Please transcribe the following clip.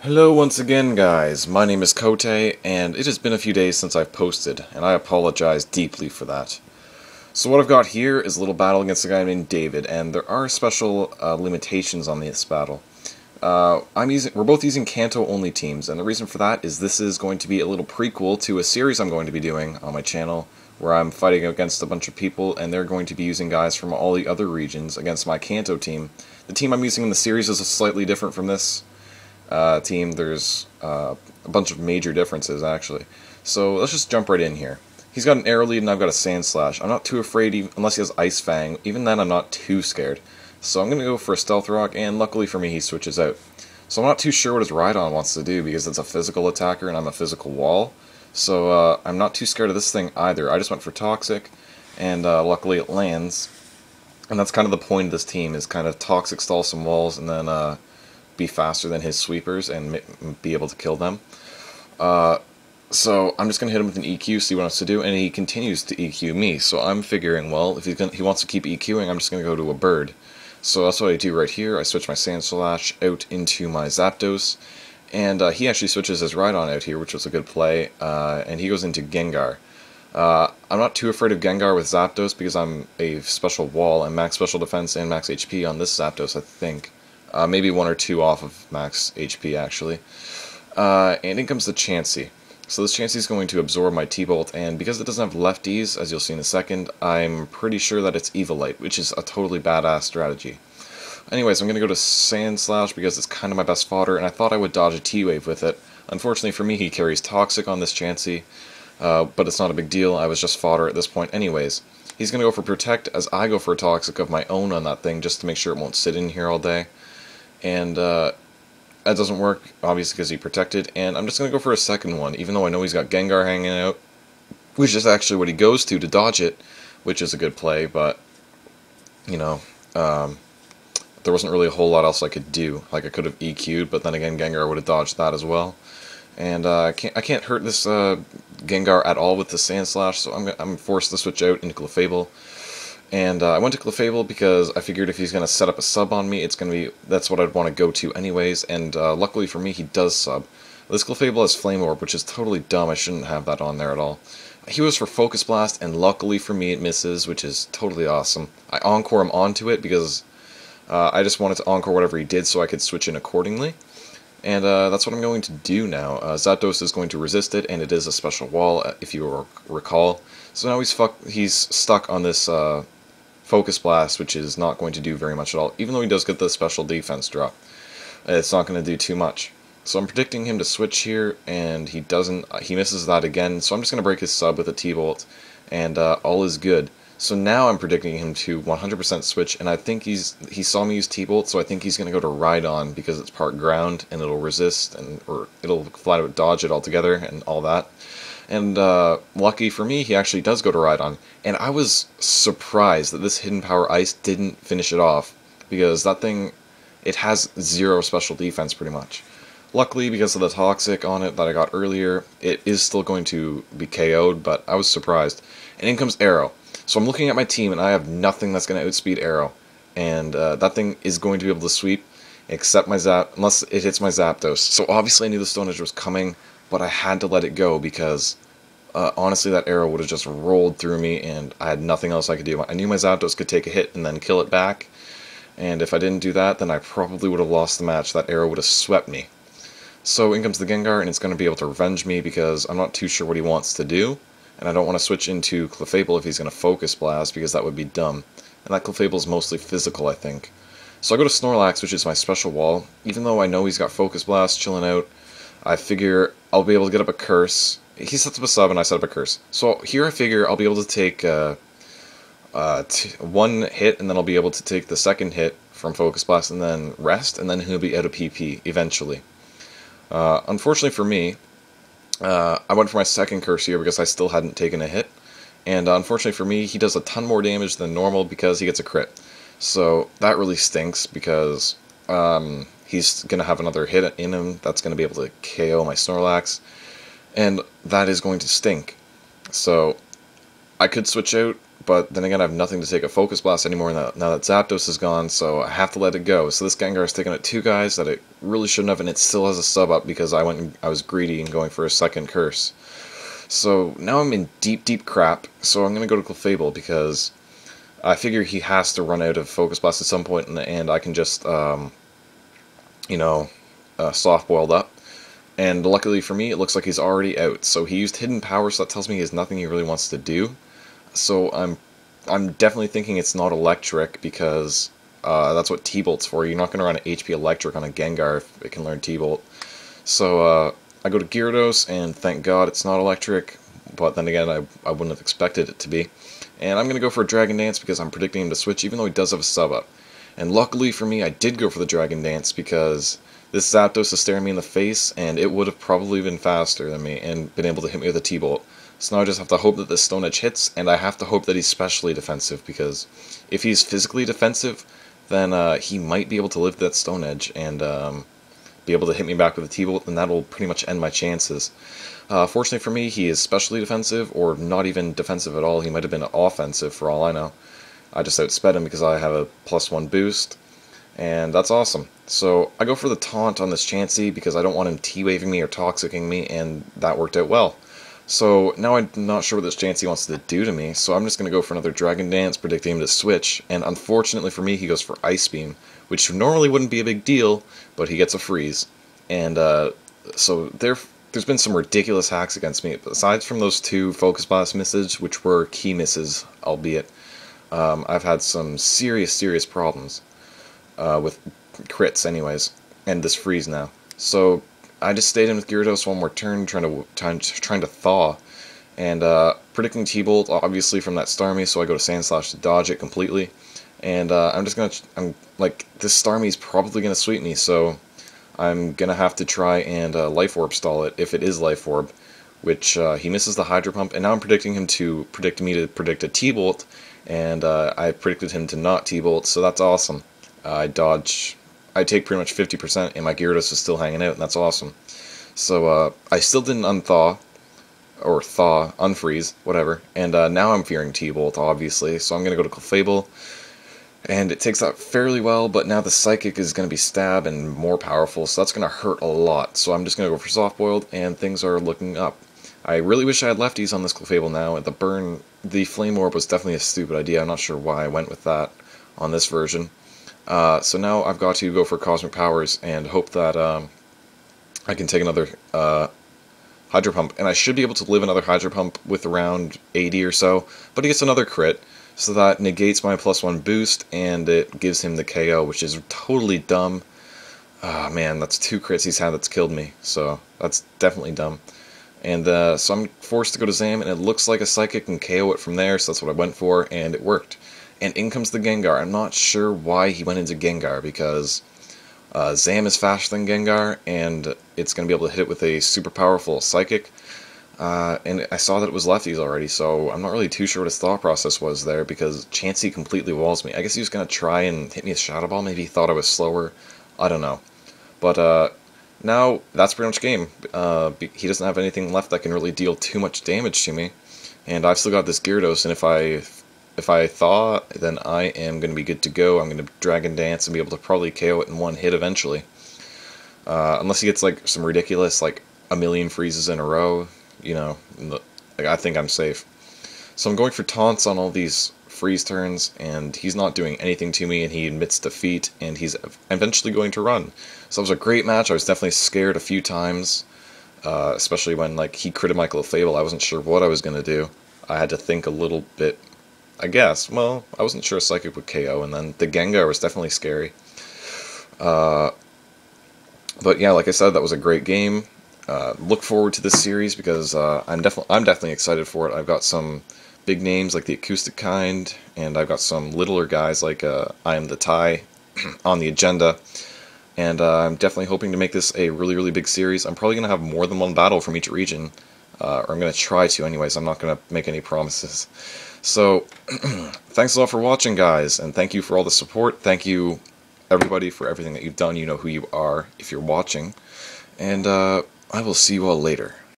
Hello once again, guys. My name is Cote, and it has been a few days since I've posted, and I apologize deeply for that. So what I've got here is a little battle against a guy named David, and there are special limitations on this battle. We're both using Kanto only teams, and the reason for that is this is going to be a little prequel to a series I'm going to be doing on my channel, where I'm fighting against a bunch of people, and they're going to be using guys from all the other regions against my Kanto team. The team I'm using in the series is slightly different from this team. There's a bunch of major differences, actually. So let's just jump right in here. He's got an Aero lead and I've got a Sand Slash. I'm not too afraid, unless he has Ice Fang. Even then, I'm not too scared. So I'm going to go for a Stealth Rock, and luckily for me, he switches out. So I'm not too sure what his Rhydon wants to do, because it's a physical attacker and I'm a physical wall. So I'm not too scared of this thing either. I just went for Toxic, and luckily it lands. And that's kind of the point of this team, is kind of Toxic stall some walls, and then be faster than his sweepers and be able to kill them. So I'm just going to hit him with an EQ, see what he wants to do, and he continues to EQ me. So I'm figuring, well, if he wants to keep EQing, I'm just going to go to a bird. So that's what I do right here. I switch my Sand Slash out into my Zapdos, and he actually switches his Rhydon out here, which was a good play, and he goes into Gengar. I'm not too afraid of Gengar with Zapdos because I'm a special wall. I'm max special defense and max HP on this Zapdos, I think. Maybe one or two off of max HP, actually. And in comes the Chansey. So this Chansey is going to absorb my T-Bolt, and because it doesn't have lefties, as you'll see in a second, I'm pretty sure that it's Evilite, which is a totally badass strategy. Anyways, I'm going to go to Sand Slash because it's kind of my best fodder, and I thought I would dodge a T-Wave with it. Unfortunately for me, he carries Toxic on this Chansey, but it's not a big deal. I was just fodder at this point anyways. He's going to go for Protect, as I go for a Toxic of my own on that thing, just to make sure it won't sit in here all day. And that doesn't work, obviously, because he protected, and I'm just going to go for a second one, even though I know he's got Gengar hanging out, which is actually what he goes to dodge it, which is a good play, but, you know, there wasn't really a whole lot else I could do. Like, I could have EQ'd, but then again, Gengar would have dodged that as well. And I can't hurt this Gengar at all with the Sand Slash, so I'm forced to switch out into Clefable. And I went to Clefable because I figured if he's going to set up a sub on me, that's what I'd want to go to anyways, and luckily for me, he does sub. This Clefable has Flame Orb, which is totally dumb. I shouldn't have that on there at all. He was for Focus Blast, and luckily for me, it misses, which is totally awesome. I Encore him onto it because I just wanted to Encore whatever he did so I could switch in accordingly. And that's what I'm going to do now. Zapdos is going to resist it, and it is a special wall, if you recall. So now he's stuck on this Focus Blast, which is not going to do very much at all, even though he does get the special defense drop. It's not going to do too much. So I'm predicting him to switch here, and he doesn't. He misses that again, so I'm just going to break his sub with a T-Bolt, and all is good. So now I'm predicting him to 100% switch, and I think he saw me use T-Bolt, so I think he's going to go to Rhydon because it's part ground, and it'll resist, or it'll flat out dodge it altogether, and all that. And lucky for me, he actually does go to Rhydon. And I was surprised that this Hidden Power Ice didn't finish it off, because that thing, it has zero special defense pretty much. Luckily, because of the Toxic on it that I got earlier, it is still going to be KO'd, but I was surprised. And in comes Aero. So I'm looking at my team, and I have nothing that's going to outspeed Aero. And that thing is going to be able to sweep, except unless it hits my Zapdos. So obviously I knew the Stone Edge was coming, but I had to let it go because honestly that Aero would have just rolled through me and I had nothing else I could do. I knew my Zapdos could take a hit and then kill it back, and if I didn't do that, then I probably would have lost the match. That Aero would have swept me. So in comes the Gengar, and it's going to be able to revenge me because I'm not too sure what he wants to do, and I don't want to switch into Clefable if he's going to Focus Blast because that would be dumb. And that Clefable is mostly physical, I think. So I go to Snorlax, which is my special wall. Even though I know he's got Focus Blast chilling out, I figure I'll be able to get up a Curse. He sets up a sub and I set up a Curse. So here I figure I'll be able to take one hit, and then I'll be able to take the second hit from Focus Blast and then rest, and then he'll be out of PP eventually. Unfortunately for me, I went for my second Curse here because I still hadn't taken a hit. And unfortunately for me, he does a ton more damage than normal because he gets a crit. So that really stinks because he's going to have another hit in him that's going to be able to KO my Snorlax, and that is going to stink. So I could switch out, but then again I have nothing to take a Focus Blast anymore now that Zapdos is gone, so I have to let it go. So this Gengar is taking out 2 guys that it really shouldn't have, and it still has a sub up because I was greedy and going for a second curse. So now I'm in deep crap, so I'm going to go to Clefable because I figure he has to run out of Focus Blast at some point, and I can just, soft-boiled up. And luckily for me, it looks like he's already out. So he used Hidden Power, so that tells me he has nothing he really wants to do. So I'm definitely thinking it's not Electric, because that's what T-Bolt's for. You're not going to run an HP Electric on a Gengar if it can learn T-Bolt. So I go to Gyarados, and thank God it's not Electric. But then again, I wouldn't have expected it to be. And I'm going to go for a Dragon Dance because I'm predicting him to switch, even though he does have a sub-up. And luckily for me, I did go for the Dragon Dance because this Zapdos is staring me in the face, and it would have probably been faster than me and been able to hit me with a T-Bolt. So now I just have to hope that this Stone Edge hits, and I have to hope that he's specially defensive, because if he's physically defensive, then he might be able to live that Stone Edge and be able to hit me back with a T-Bolt, and that'll pretty much end my chances. Fortunately for me, he is specially defensive, or not even defensive at all. He might have been offensive for all I know. I just outsped him because I have a +1 boost, and that's awesome. So I go for the taunt on this Chansey because I don't want him T-waving me or Toxicking me, and that worked out well. So now I'm not sure what this Chansey wants to do to me, so I'm just going to go for another Dragon Dance, predicting him to switch, and unfortunately for me, he goes for Ice Beam, which normally wouldn't be a big deal, but he gets a freeze. And so there's been some ridiculous hacks against me. Aside from those 2 Focus Blast misses, which were key misses, albeit, I've had some serious problems with crits anyways, and this freeze now. So I just stayed in with Gyarados one more turn, trying to thaw, and predicting T-Bolt obviously from that Starmie, so I go to Sand Slash to dodge it completely, and I'm like, this Starmie's probably gonna sweep me, so I'm gonna have to try and Life Orb stall it if it is Life Orb, which he misses the Hydro Pump, and now I'm predicting him to predict me to predict a T-Bolt, and I predicted him to not T-Bolt, so that's awesome. I take pretty much 50%, and my Gyarados is still hanging out, and that's awesome. So I still didn't unthaw, or thaw, unfreeze, whatever, and now I'm fearing T-Bolt, obviously, so I'm going to go to Clefable, and it takes that fairly well, but now the Psychic is going to be Stab and more powerful, so that's going to hurt a lot, so I'm just going to go for Soft-Boiled, and things are looking up. I really wish I had lefties on this Clefable now, and the Flame Orb was definitely a stupid idea. I'm not sure why I went with that on this version. So now I've got to go for Cosmic Powers and hope that I can take another Hydro Pump, and I should be able to live another Hydro Pump with around 80 or so, but he gets another crit, so that negates my +1 boost, and it gives him the KO, which is totally dumb. Ah, man, that's 2 crits he's had that's killed me, so that's definitely dumb. And so I'm forced to go to Zam, and it looks like a Psychic can KO it from there, so that's what I went for, and it worked. And in comes the Gengar. I'm not sure why he went into Gengar, because Zam is faster than Gengar, and it's going to be able to hit it with a super powerful Psychic. And I saw that it was lefties already, so I'm not really too sure what his thought process was there, because Chansey completely walls me. I guess he was going to try and hit me with Shadow Ball. Maybe he thought I was slower. I don't know. But now that's pretty much game. He doesn't have anything left that can really deal too much damage to me. And I've still got this Gyarados, and if I thaw, then I am going to be good to go. I'm going to Dragon Dance and be able to probably KO it in one hit eventually. Unless he gets like some ridiculous, like a million freezes in a row, you know, like, I think I'm safe. So I'm going for taunts on all these freeze turns, and he's not doing anything to me, and he admits defeat, and he's eventually going to run. So it was a great match. I was definitely scared a few times, especially when like he critted my Clefable. I wasn't sure what I was going to do. I had to think a little bit, I guess. Well, I wasn't sure Psychic would KO, and then the Gengar was definitely scary. But yeah, like I said, that was a great game. Look forward to this series because I'm definitely excited for it. I've got some big names like the Acoustic Kind, and I've got some littler guys like I Am the Tai on the agenda. And I'm definitely hoping to make this a really big series. I'm probably going to have more than one battle from each region, or I'm going to try to anyways. I'm not going to make any promises. So, thanks a lot for watching, guys, and thank you for all the support. Thank you, everybody, for everything that you've done. You know who you are if you're watching. And I will see you all later.